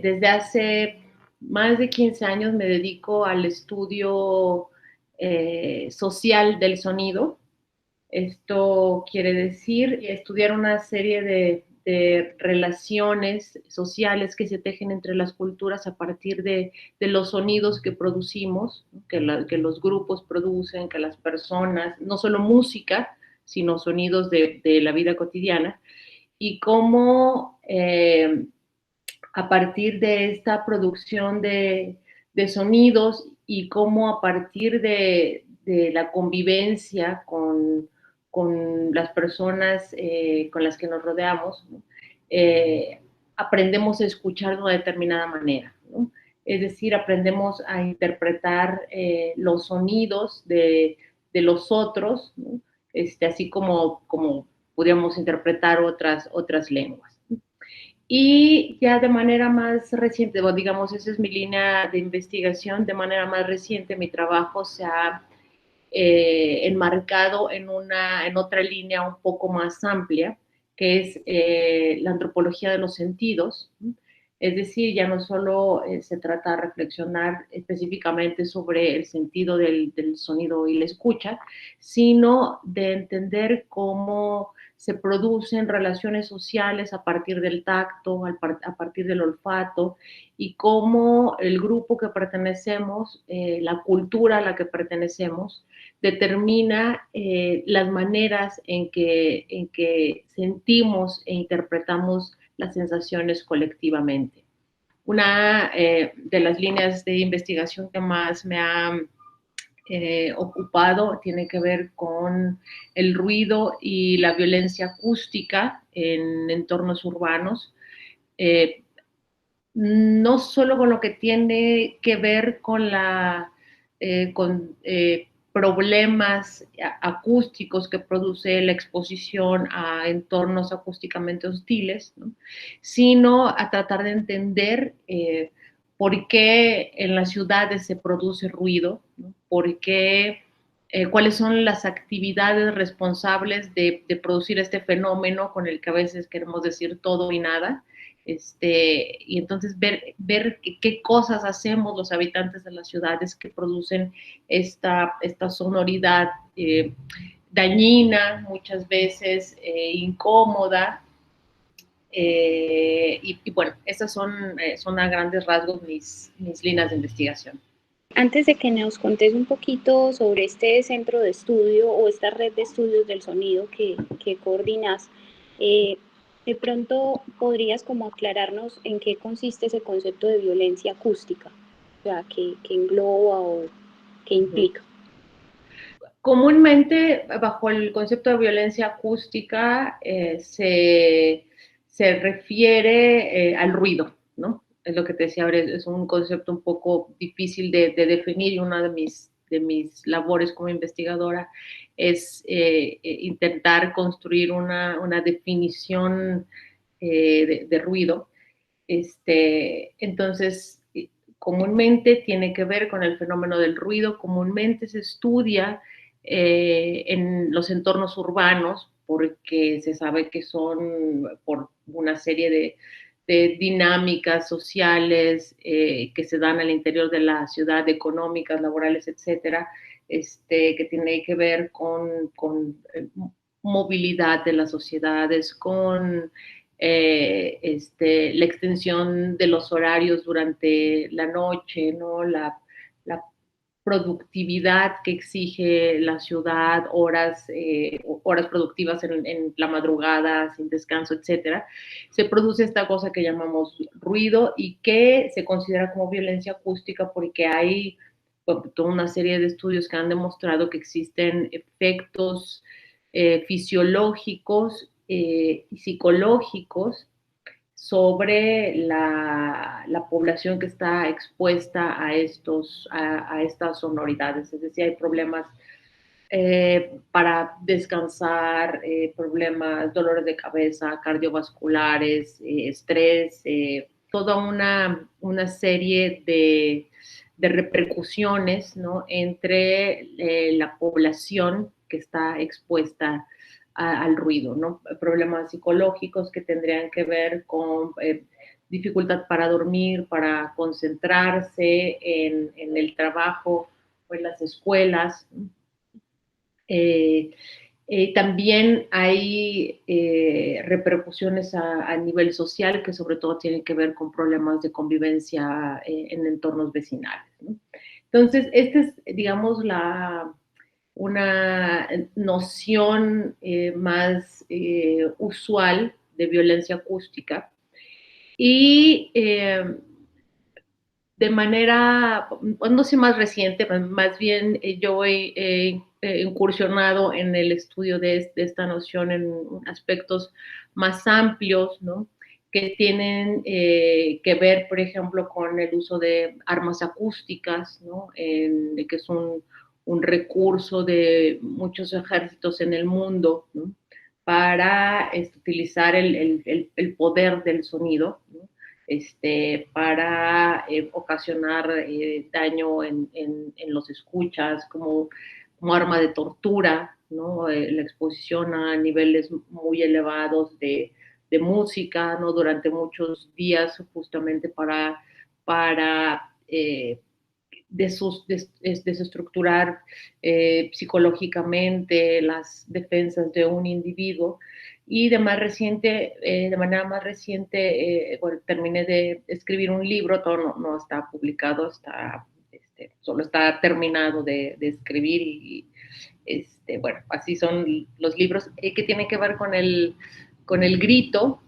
Desde hace más de 15 años me dedico al estudio social del sonido. Esto quiere decir estudiar una serie de relaciones sociales que se tejen entre las culturas a partir de los sonidos que producimos, que los grupos producen, que las personas, no solo música, sino sonidos de la vida cotidiana, y cómo a partir de esta producción de sonidos y cómo a partir de la convivencia con las personas con las que nos rodeamos, ¿no? Aprendemos a escuchar de una determinada manera, ¿no? Es decir, aprendemos a interpretar los sonidos de los otros, ¿no? Así como podríamos interpretar otras lenguas. Y ya de manera más reciente, bueno, digamos, esa es mi línea de investigación, de manera más reciente mi trabajo se ha enmarcado en otra línea un poco más amplia, que es la antropología de los sentidos. Es decir, ya no solo se trata de reflexionar específicamente sobre el sentido del sonido y la escucha, sino de entender cómo se producen relaciones sociales a partir del tacto, a partir del olfato, y cómo el grupo que pertenecemos, la cultura a la que pertenecemos, determina las maneras en que sentimos e interpretamos las sensaciones colectivamente. Una de las líneas de investigación que más me ha ocupado tiene que ver con el ruido y la violencia acústica en entornos urbanos. Eh, no solo con lo que tiene que ver con problemas acústicos que produce la exposición a entornos acústicamente hostiles, ¿no? Sino a tratar de entender por qué en las ciudades se produce ruido, ¿no? Por qué, cuáles son las actividades responsables de producir este fenómeno con el que a veces queremos decir todo y nada. Y entonces ver qué cosas hacemos los habitantes de las ciudades que producen esta sonoridad dañina, muchas veces incómoda. Y bueno, esas son a grandes rasgos mis líneas de investigación. Antes de que nos contes un poquito sobre este centro de estudio o esta red de estudios del sonido que coordinas, de pronto podrías como aclararnos en qué consiste ese concepto de violencia acústica, o sea, qué engloba o qué implica. Comúnmente, bajo el concepto de violencia acústica, se refiere al ruido, ¿no? Es lo que te decía, es un concepto un poco difícil de definir, y una de mis labores como investigadora es intentar construir una definición de ruido. Entonces, comúnmente tiene que ver con el fenómeno del ruido, comúnmente se estudia en los entornos urbanos porque se sabe que son por una serie de dinámicas sociales que se dan al interior de la ciudad, económicas, laborales, etcétera, que tiene que ver con movilidad de las sociedades, con la extensión de los horarios durante la noche, ¿no? La productividad que exige la ciudad, horas productivas en la madrugada, sin descanso, etcétera, se produce esta cosa que llamamos ruido y que se considera como violencia acústica porque hay toda una serie de estudios que han demostrado que existen efectos fisiológicos y psicológicos sobre la población que está expuesta a estas sonoridades. Es decir, hay problemas para descansar, problemas, dolores de cabeza, cardiovasculares, estrés, toda una serie de repercusiones, ¿no? Entre la población que está expuesta al ruido, ¿no? Problemas psicológicos que tendrían que ver con dificultad para dormir, para concentrarse en el trabajo o en las escuelas. Eh, también hay repercusiones a nivel social que sobre todo tienen que ver con problemas de convivencia en entornos vecinales, ¿no? Entonces, esta es, digamos, una noción más usual de violencia acústica. Y de manera, no sé, más reciente, más bien yo he incursionado en el estudio de esta noción en aspectos más amplios, ¿no? Que tienen que ver, por ejemplo, con el uso de armas acústicas, ¿no? Que es un recurso de muchos ejércitos en el mundo, ¿no? Para utilizar el poder del sonido, ¿no? Para ocasionar daño en los escuchas, como arma de tortura, ¿no? La exposición a niveles muy elevados de música, ¿no? Durante muchos días, justamente para desestructurar psicológicamente las defensas de un individuo. Y de manera más reciente, bueno, terminé de escribir un libro, todo no está publicado, solo está terminado de escribir y bueno, así son los libros que tienen que ver con el grito,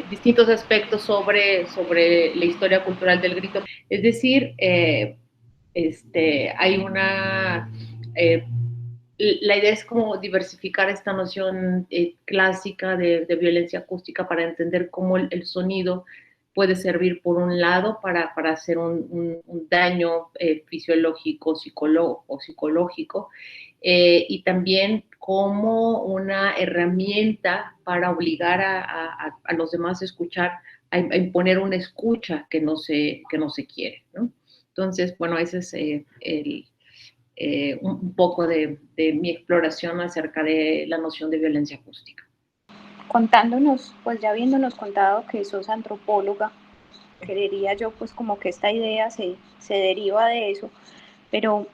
distintos aspectos sobre la historia cultural del grito. Es decir, hay eh, la idea es como diversificar esta noción clásica de violencia acústica para entender cómo el sonido puede servir, por un lado, para hacer un daño fisiológico o psicológico, y también como una herramienta para obligar a los demás a escuchar, a imponer una escucha que no se quiere, ¿no? Entonces, bueno, ese es un poco de mi exploración acerca de la noción de violencia acústica. Contándonos, pues ya habiéndonos contado que sos antropóloga, creería yo pues como que esta idea se deriva de eso, pero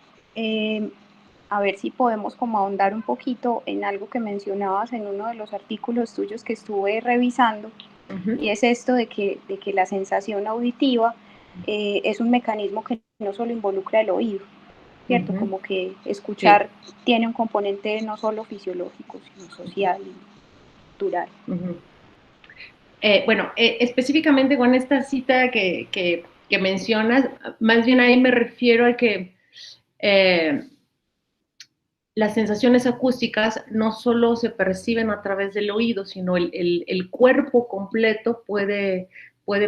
a ver si podemos como ahondar un poquito en algo que mencionabas en uno de los artículos tuyos que estuve revisando, y es esto de que la sensación auditiva es un mecanismo que no solo involucra el oído, ¿cierto? Como que escuchar tiene un componente no solo fisiológico, sino social y cultural. Bueno, específicamente con esta cita que mencionas, más bien ahí me refiero a que las sensaciones acústicas no solo se perciben a través del oído, sino el cuerpo completo puede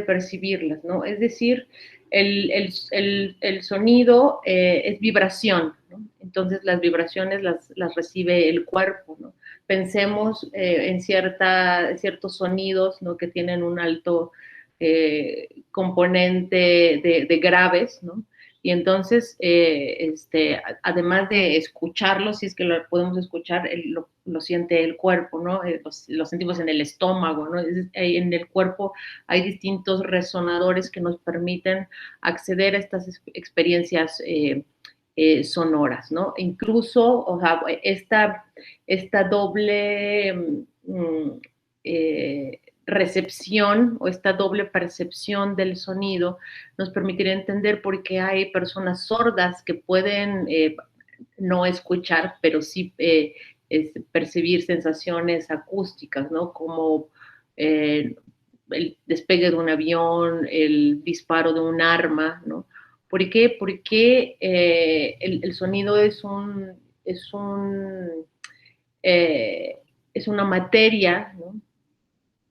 percibirlas, ¿no? Es decir, el sonido es vibración, ¿no? Entonces las vibraciones las recibe el cuerpo, ¿no? Pensemos en ciertos sonidos, ¿no? Que tienen un alto componente de graves, ¿no? Y entonces, además de escucharlo, si es que lo podemos escuchar, lo siente el cuerpo, ¿no? Lo sentimos en el estómago, ¿no? En el cuerpo hay distintos resonadores que nos permiten acceder a estas experiencias sonoras, ¿no? Incluso, o sea, esta doble recepción o esta doble percepción del sonido nos permitirá entender por qué hay personas sordas que pueden no escuchar, pero sí percibir sensaciones acústicas, ¿no? Como el despegue de un avión, el disparo de un arma, ¿no? ¿Por qué? Porque el sonido es un, eh, es una materia, ¿no?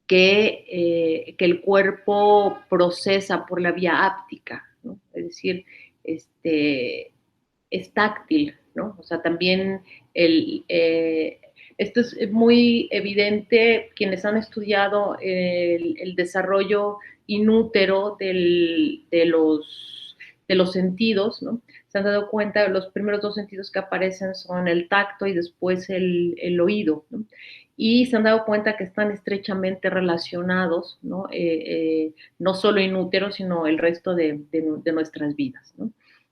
Que el cuerpo procesa por la vía áptica, ¿no? Es decir, es táctil, ¿no? O sea, también esto es muy evidente quienes han estudiado el desarrollo inútero de los sentidos, ¿no? se han dado cuenta, los primeros dos sentidos que aparecen son el tacto y después el oído, ¿no? Y se han dado cuenta que están estrechamente relacionados, ¿no? No solo en útero, sino el resto de nuestras vidas, ¿no?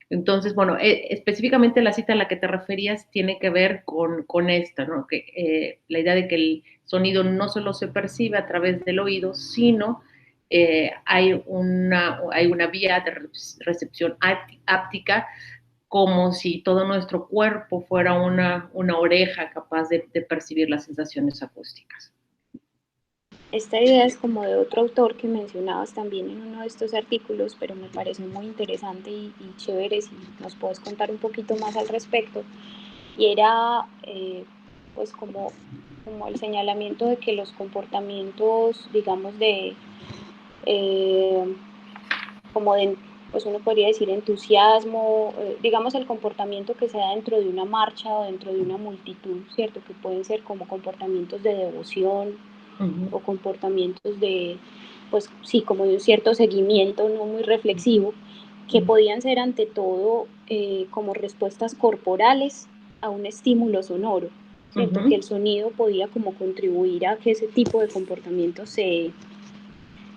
Entonces, bueno, específicamente la cita a la que te referías tiene que ver con esto, ¿no? Que, la idea de que el sonido no solo se percibe a través del oído, sino hay una vía de recepción áptica, como si todo nuestro cuerpo fuera una oreja capaz de percibir las sensaciones acústicas. Esta idea es como de otro autor que mencionabas también en uno de estos artículos, pero me pareció muy interesante y chévere si nos puedes contar un poquito más al respecto. Y era pues como el señalamiento de que los comportamientos, digamos, eh, como de, pues uno podría decir entusiasmo, digamos el comportamiento que se da dentro de una marcha o dentro de una multitud, ¿cierto? Que pueden ser como comportamientos de devoción o comportamientos de, pues sí, como de un cierto seguimiento no muy reflexivo, que podían ser ante todo como respuestas corporales a un estímulo sonoro, ¿cierto? Que el sonido podía como contribuir a que ese tipo de comportamientos se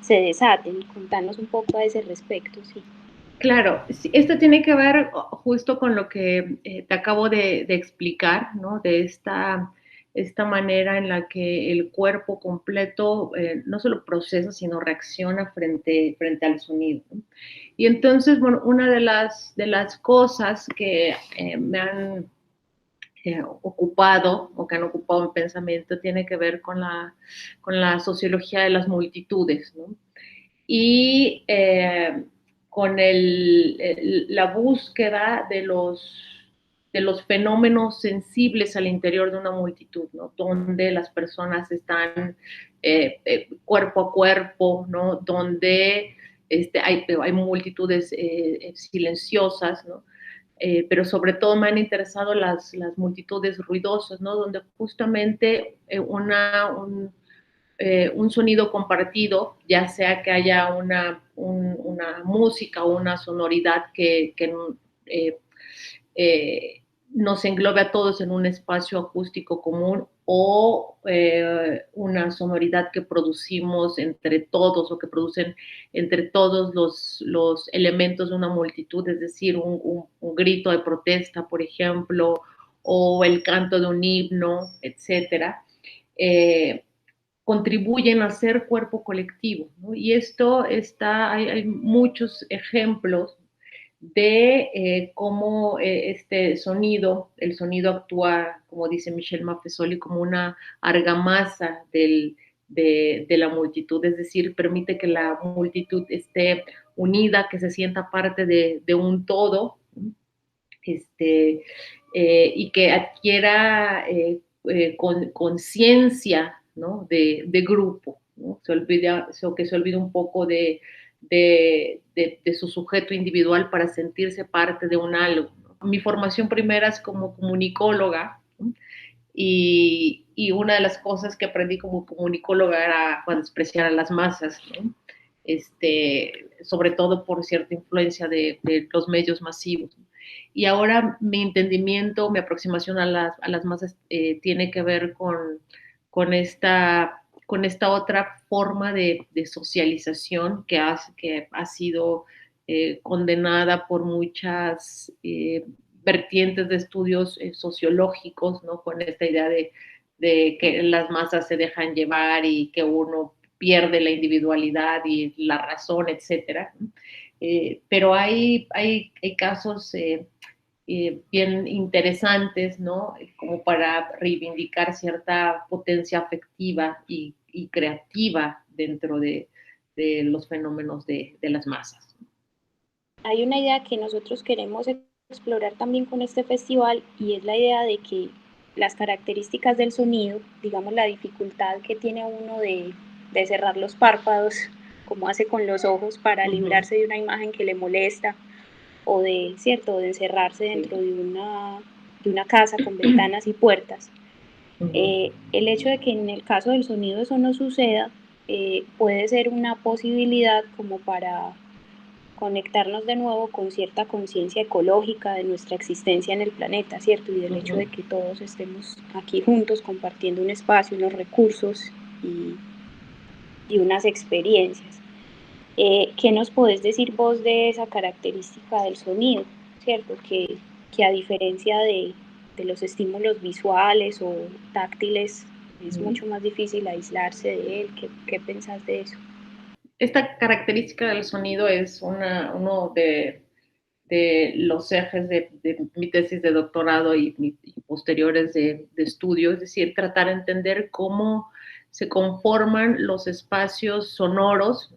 desaten. Contanos un poco a ese respecto, sí. Claro, sí, esto tiene que ver justo con lo que te acabo de explicar, ¿no? De esta manera en la que el cuerpo completo no solo procesa, sino reacciona frente al sonido, ¿no? Y entonces, bueno, una de las cosas que me han ocupado o que han ocupado mi pensamiento tiene que ver con la sociología de las multitudes, ¿no? Y con la búsqueda de los fenómenos sensibles al interior de una multitud, ¿no? Donde las personas están cuerpo a cuerpo, ¿no? Donde hay multitudes silenciosas, ¿no? Pero sobre todo me han interesado las multitudes ruidosas, ¿no? Donde justamente un sonido compartido, ya sea que haya una música o una sonoridad que eh, eh, nos englobe a todos en un espacio acústico común, o una sonoridad que producimos entre todos o que producen entre todos los elementos de una multitud, es decir, un grito de protesta, por ejemplo, o el canto de un himno, etcétera. Contribuyen a ser cuerpo colectivo, ¿no? Y esto hay muchos ejemplos de cómo el sonido actúa, como dice Michel Maffesoli, como una argamasa de la multitud, es decir, permite que la multitud esté unida, que se sienta parte de un todo, este, y que adquiera conciencia, ¿no? de grupo, ¿no? Que se olvida un poco de su sujeto individual para sentirse parte de un algo, ¿no? Mi formación primera es como comunicóloga, ¿no? Y una de las cosas que aprendí como comunicóloga era cuando despreciar a las masas, ¿no? Sobre todo por cierta influencia de los medios masivos. Y ahora mi entendimiento, mi aproximación a las masas tiene que ver con esta otra forma de socialización que ha sido condenada por muchas vertientes de estudios sociológicos, ¿no? Con esta idea de que las masas se dejan llevar y que uno pierde la individualidad y la razón, etcétera. Pero hay casos bien interesantes, ¿no? Como para reivindicar cierta potencia afectiva y creativa dentro de los fenómenos de las masas. Hay una idea que nosotros queremos explorar también con este festival y es la idea de que las características del sonido, digamos la dificultad que tiene uno de cerrar los párpados, como hace con los ojos para librarse de una imagen que le molesta, o de, ¿cierto?, de encerrarse dentro de una casa con ventanas y puertas. El hecho de que en el caso del sonido eso no suceda puede ser una posibilidad como para conectarnos de nuevo con cierta conciencia ecológica de nuestra existencia en el planeta, ¿cierto? Y del hecho de que todos estemos aquí juntos compartiendo un espacio, unos recursos y unas experiencias. ¿Qué nos podés decir vos de esa característica del sonido, ¿cierto? Que a diferencia de los estímulos visuales o táctiles, es mucho más difícil aislarse de él. ¿Qué pensás de eso? Esta característica del sonido es uno de los ejes de mi tesis de doctorado y posteriores de estudio, es decir, tratar de entender cómo se conforman los espacios sonoros,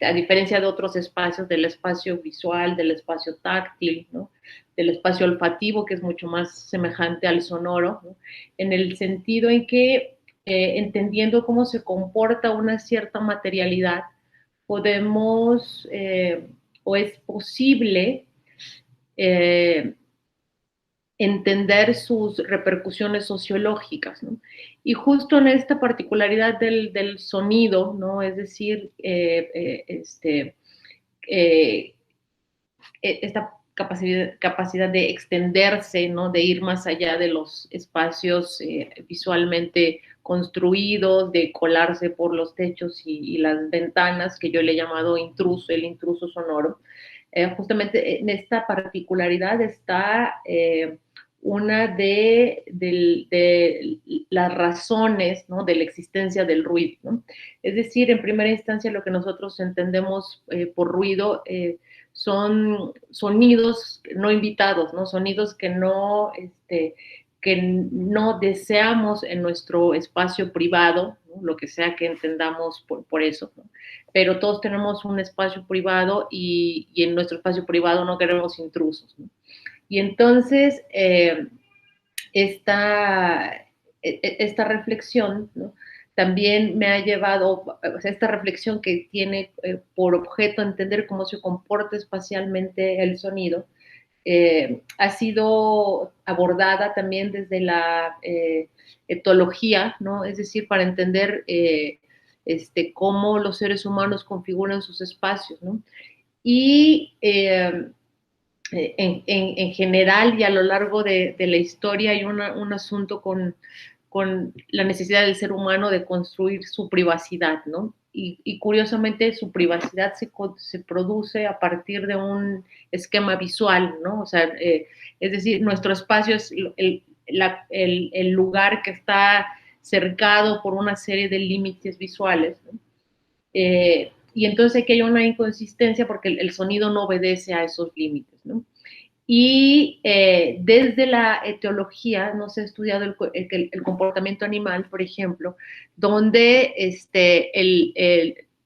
a diferencia de otros espacios, del espacio visual, del espacio táctil, ¿no? Del espacio olfativo, que es mucho más semejante al sonoro, ¿no? En el sentido en que, entendiendo cómo se comporta una cierta materialidad, podemos o es posible eh, entender sus repercusiones sociológicas, ¿no? Y justo en esta particularidad del sonido, ¿no? Es decir, esta capacidad de extenderse, ¿no? De ir más allá de los espacios visualmente construidos, de colarse por los techos y las ventanas, que yo le he llamado intruso, el intruso sonoro. Justamente en esta particularidad está una de las razones, ¿no? De la existencia del ruido, ¿no? Es decir, en primera instancia lo que nosotros entendemos por ruido son sonidos no invitados, ¿no? Sonidos que no deseamos en nuestro espacio privado, ¿no? Lo que sea que entendamos por eso, ¿no? Pero todos tenemos un espacio privado y en nuestro espacio privado no queremos intrusos, ¿no? Y entonces, esta, esta reflexión, ¿no? También me ha llevado, o sea, esta reflexión que tiene por objeto entender cómo se comporta espacialmente el sonido, ha sido abordada también desde la etología, ¿no? Es decir, para entender cómo los seres humanos configuran sus espacios, ¿no? Y en general y a lo largo de la historia hay un asunto con la necesidad del ser humano de construir su privacidad, ¿no? Y curiosamente su privacidad se produce a partir de un esquema visual, ¿no? O sea, es decir, nuestro espacio es el lugar que está cercado por una serie de límites visuales, ¿no? Y entonces aquí hay una inconsistencia porque el sonido no obedece a esos límites, ¿no? Y desde la etiología no se ha estudiado el comportamiento animal, por ejemplo, donde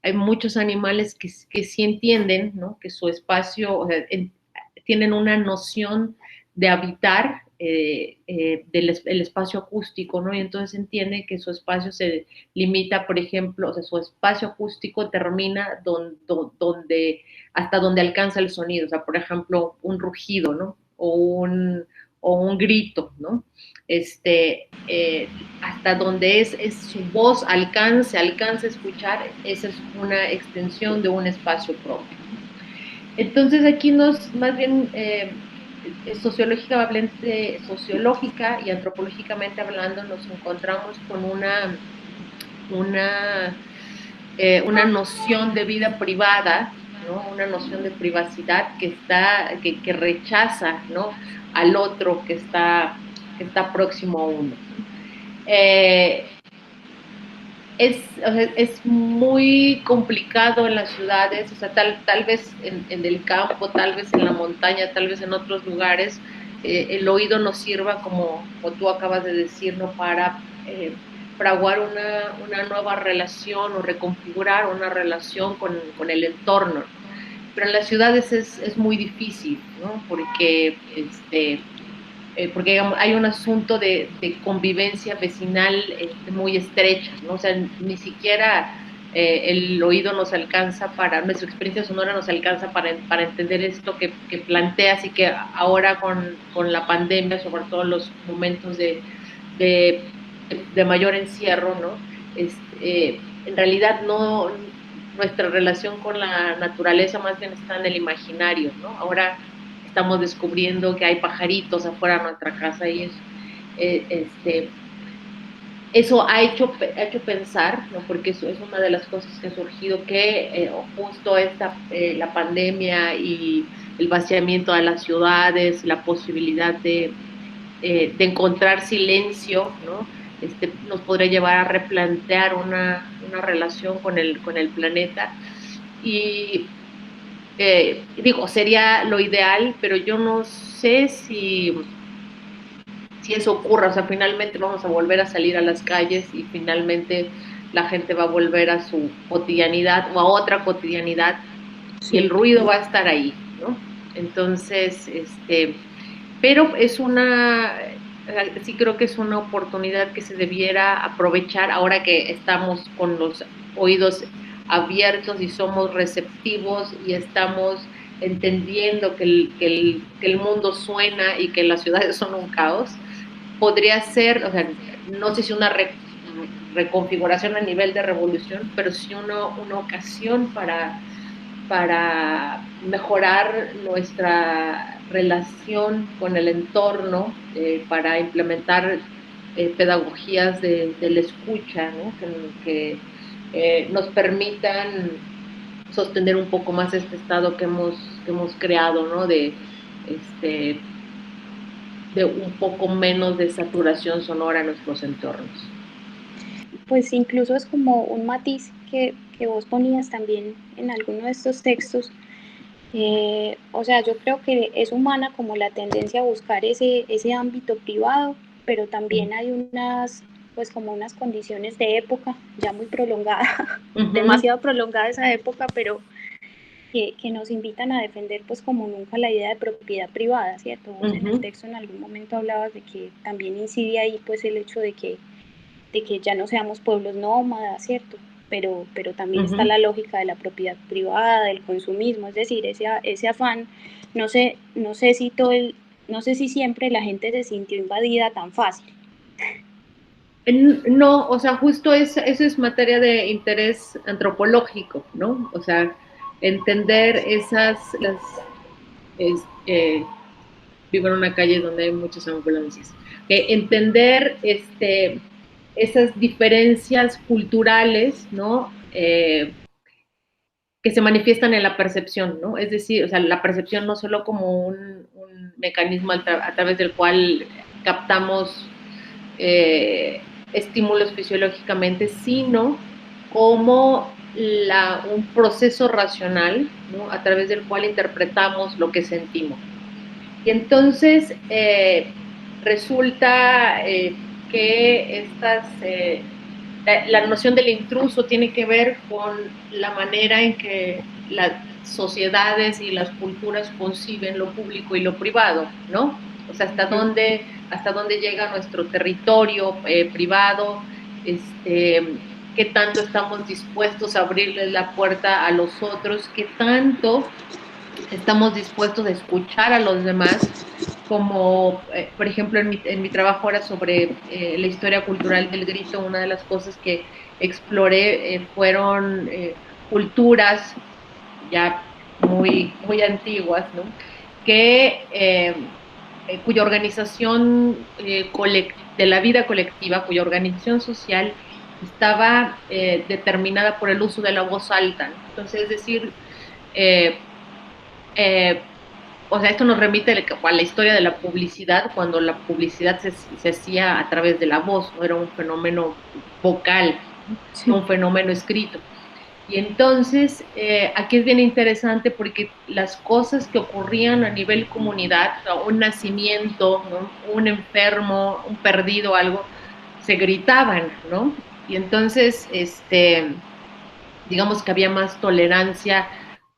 hay muchos animales que sí entienden, ¿no? Que su espacio, o sea, tienen una noción de habitar el espacio acústico, ¿no? Y entonces entiende que su espacio se limita, por ejemplo, o sea, su espacio acústico termina hasta donde alcanza el sonido, o sea, por ejemplo, un rugido, ¿no? O un grito, ¿no? Hasta donde es su voz alcance a escuchar, esa es una extensión de un espacio propio. Entonces aquí más bien, sociológica y antropológicamente hablando, nos encontramos con una noción de vida privada, ¿no? Una noción de privacidad que rechaza, ¿no? Al otro que está próximo a uno. O sea, es muy complicado en las ciudades, o sea, tal vez en el campo, tal vez en la montaña, tal vez en otros lugares, el oído nos sirva, como tú acabas de decir, ¿no? Para fraguar una nueva relación o reconfigurar una relación con el entorno. Pero en las ciudades es muy difícil, ¿no? Porque digamos, hay un asunto de convivencia vecinal muy estrecha, ¿no? O sea, ni siquiera el oído nos alcanza nuestra experiencia sonora nos alcanza para entender esto que planteas y que ahora con la pandemia, sobre todo en los momentos de mayor encierro, ¿no? En realidad nuestra relación con la naturaleza más bien está en el imaginario, ¿no? Ahora estamos descubriendo que hay pajaritos afuera de nuestra casa y eso ha hecho pensar, ¿no? Porque eso es una de las cosas que ha surgido, que justo la pandemia y el vaciamiento de las ciudades, la posibilidad de encontrar silencio, ¿no? Nos podría llevar a replantear una relación con el planeta. Y digo, sería lo ideal, pero yo no sé si eso ocurra, o sea, finalmente vamos a volver a salir a las calles y finalmente la gente va a volver a su cotidianidad o a otra cotidianidad y el Sí. ruido va a estar ahí, ¿no? Entonces, pero sí creo que es una oportunidad que se debiera aprovechar ahora que estamos con los oídos abiertos y somos receptivos y estamos entendiendo que el mundo suena y que las ciudades son un caos. Podría ser, o sea, no sé si una reconfiguración a nivel de revolución, pero sí una ocasión para mejorar nuestra relación con el entorno, para implementar pedagogías de la escucha, ¿no? que nos permitan sostener un poco más este estado que hemos creado, ¿no? Este, de un poco menos de saturación sonora en nuestros entornos. Pues incluso es como un matiz que vos ponías también en alguno de estos textos. O sea, yo creo que es humana como la tendencia a buscar ese ámbito privado, pero también hay unas, pues como unas condiciones de época ya muy prolongada, demasiado prolongada esa época, pero que nos invitan a defender pues como nunca la idea de propiedad privada, ¿cierto? Vos en el texto en algún momento hablabas de que también incide ahí pues el hecho de que ya no seamos pueblos nómadas, ¿cierto? Pero también está la lógica de la propiedad privada, del consumismo, es decir, ese afán, no sé si no sé si siempre la gente se sintió invadida tan fácil. No, o sea, justo eso es materia de interés antropológico, ¿no? O sea, entender vivo en una calle donde hay muchas ambulancias, entender esas diferencias culturales, ¿no? Que se manifiestan en la percepción, ¿no? Es decir, o sea, la percepción no solo como un mecanismo a través del cual captamos estímulos fisiológicamente, sino como un proceso racional, ¿no? A través del cual interpretamos lo que sentimos. Y entonces resulta que la noción del intruso tiene que ver con la manera en que las sociedades y las culturas conciben lo público y lo privado, ¿no? O sea, hasta dónde llega nuestro territorio privado, qué tanto estamos dispuestos a abrirles la puerta a los otros, qué tanto estamos dispuestos a escuchar a los demás, como por ejemplo en mi trabajo ahora sobre la historia cultural del grito, una de las cosas que exploré fueron culturas ya muy antiguas, ¿no? Cuya organización de la vida colectiva, cuya organización social estaba determinada por el uso de la voz alta, ¿no? Entonces, es decir, eh, eh, o sea, esto nos remite a la historia de la publicidad, cuando la publicidad se hacía a través de la voz, no era un fenómeno vocal, Sí. no un fenómeno escrito. Y entonces, aquí es bien interesante porque las cosas que ocurrían a nivel comunidad, o sea, un nacimiento, ¿no? Un enfermo, un perdido, algo, se gritaban, ¿no? Y entonces, digamos que había más tolerancia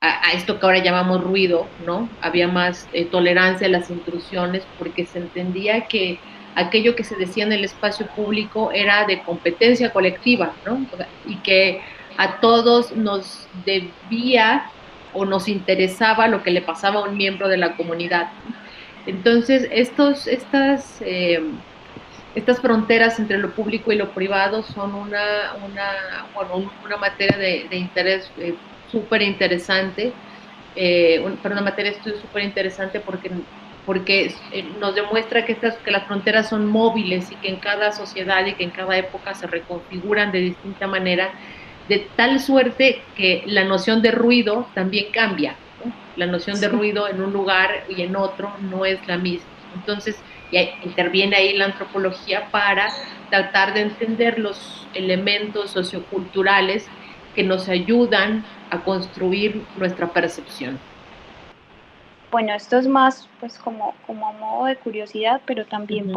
a esto que ahora llamamos ruido, ¿no? Había más tolerancia a las intrusiones porque se entendía que aquello que se decía en el espacio público era de competencia colectiva, ¿no? O sea, y que a todos nos debía o nos interesaba lo que le pasaba a un miembro de la comunidad. Entonces, estas fronteras entre lo público y lo privado son una materia de interés súper interesante, pero una materia de estudio súper interesante porque nos demuestra que las fronteras son móviles y que en cada sociedad y que en cada época se reconfiguran de distinta manera, de tal suerte que la noción de ruido también cambia, ¿no? La noción de Sí. ruido en un lugar y en otro no es la misma. Entonces, interviene ahí la antropología para tratar de entender los elementos socioculturales que nos ayudan a construir nuestra percepción. Bueno, esto es más pues como a modo de curiosidad, pero también Ujú.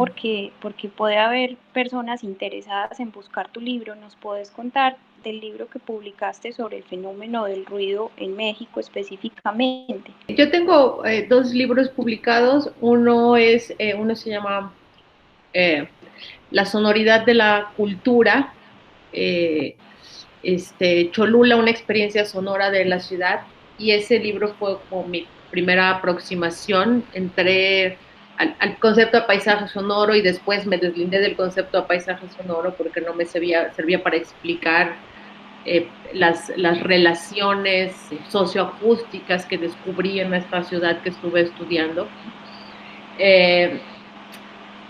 porque puede haber personas interesadas en buscar tu libro. ¿Nos puedes contar del libro que publicaste sobre el fenómeno del ruido en México específicamente? Yo tengo dos libros publicados. Uno se llama La sonoridad de la cultura, eh, Cholula, una experiencia sonora de la ciudad, y ese libro fue como mi primera aproximación. Entré al concepto de paisaje sonoro y después me deslindé del concepto de paisaje sonoro porque no me servía para explicar las relaciones socioacústicas que descubrí en esta ciudad que estuve estudiando. Eh,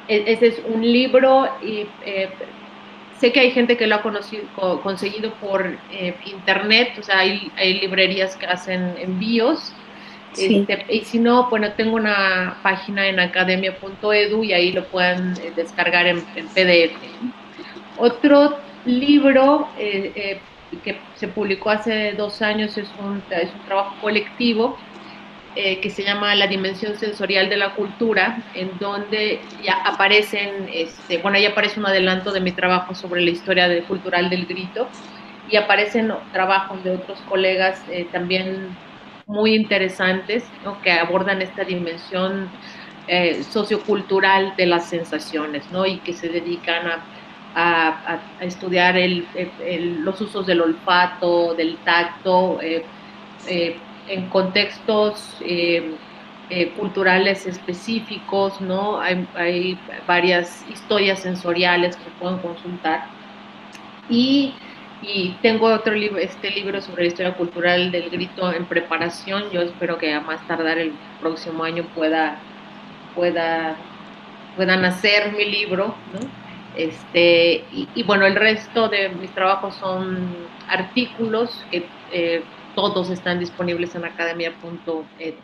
Ese es un libro y sé que hay gente que lo ha conseguido por internet, o sea, hay librerías que hacen envíos. Sí. Y si no, bueno, tengo una página en academia.edu y ahí lo pueden descargar en PDF, ¿no? Otro libro que se publicó hace 2 años es un trabajo colectivo que se llama La dimensión sensorial de la cultura, en donde ya aparecen, bueno, ya aparece un adelanto de mi trabajo sobre la historia cultural del grito, y aparecen trabajos de otros colegas también muy interesantes, ¿no? Que abordan esta dimensión sociocultural de las sensaciones, ¿no? Y que se dedican a estudiar los usos del olfato, del tacto, en contextos culturales específicos, ¿no? Hay varias historias sensoriales que se pueden consultar. Y, y tengo otro libro, este libro sobre la historia cultural del grito en preparación. Yo espero que a más tardar el próximo año pueda, pueda nacer mi libro, ¿no? Bueno, el resto de mis trabajos son artículos que todos están disponibles en academia.edu.